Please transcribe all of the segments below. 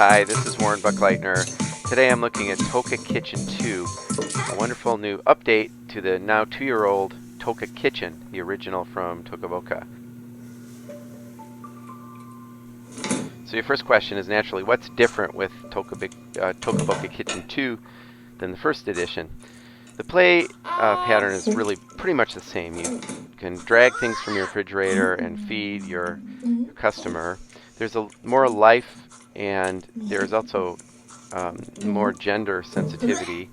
Hi, this is Warren Buckleitner. Today I'm looking at Toca Kitchen 2, a wonderful new update to the now 2-year-old Toca Kitchen, the original from Toca Boca. So your first question is naturally, what's different with Toca Boca Kitchen 2 than the first edition? The play pattern is really pretty much the same. You can drag things from your refrigerator and feed your customer. There's more life, and there's also more gender sensitivity.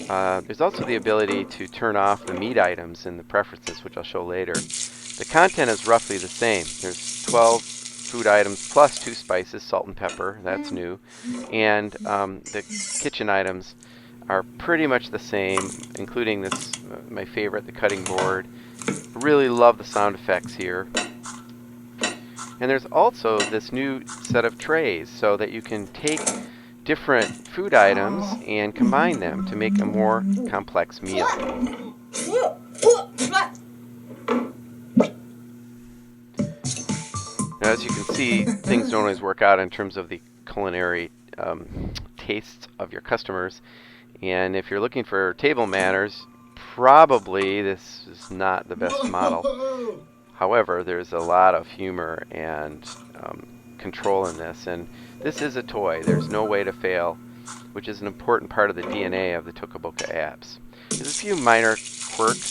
There's also the ability to turn off the meat items in the preferences, which I'll show later. The content is roughly the same. There's 12 food items plus 2 spices, salt and pepper, that's new. And the kitchen items are pretty much the same, including this, my favorite, the cutting board. Really love the sound effects here. And there's also this new set of trays so that you can take different food items and combine them to make a more complex meal. Now, as you can see, things don't always work out in terms of the culinary tastes of your customers. And if you're looking for table manners, probably this is not the best model. However, there's a lot of humor and control in this, and this is a toy. There's no way to fail, which is an important part of the DNA of the Toca Boca apps. There's a few minor quirks.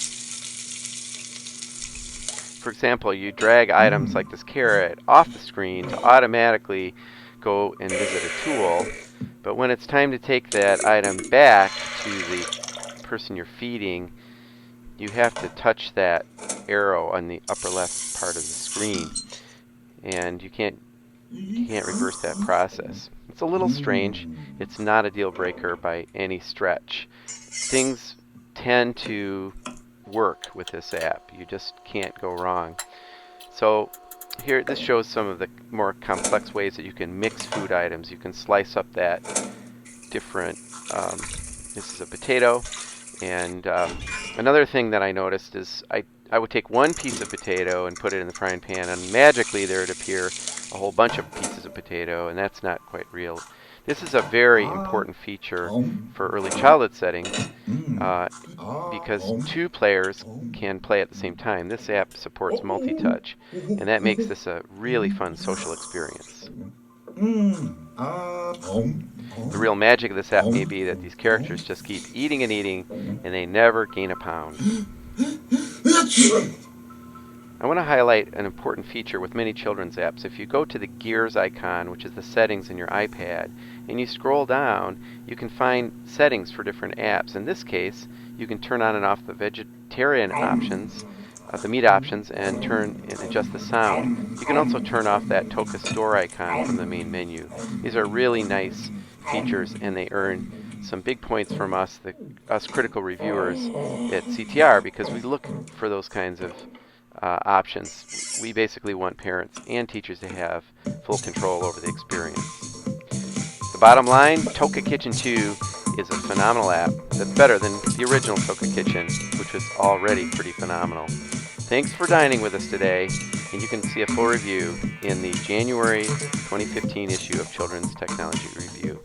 For example, you drag items like this carrot off the screen to automatically go and visit a tool, but when it's time to take that item back to the person you're feeding, you have to touch that arrow on the upper left part of the screen, and you can't reverse that process. It's a little strange. It's not a deal breaker by any stretch. Things tend to work with this app. You just can't go wrong. So here, this shows some of the more complex ways that you can mix food items. You can slice up that different, this is a potato, and another thing that I noticed is I would take one piece of potato and put it in the frying pan, and magically there would appear a whole bunch of pieces of potato, and that's not quite real. This is a very important feature for early childhood settings because 2 players can play at the same time. This app supports multi-touch, and that makes this a really fun social experience. The real magic of this app may be that these characters just keep eating and eating, and they never gain a pound. I want to highlight an important feature with many children's apps. If you go to the gears icon, which is the settings in your iPad, and you scroll down, you can find settings for different apps. In this case, you can turn on and off the vegetarian options, the meat options, and adjust the sound. You can also turn off that Toca Store icon from the main menu. These are really nice features, and they earn some big points from us critical reviewers at CTR, because we look for those kinds of options. We basically want parents and teachers to have full control over the experience. The bottom line, Toca Kitchen 2 is a phenomenal app that's better than the original Toca Kitchen, which was already pretty phenomenal. Thanks for dining with us today, and you can see a full review in the January 2015 issue of Children's Technology Review.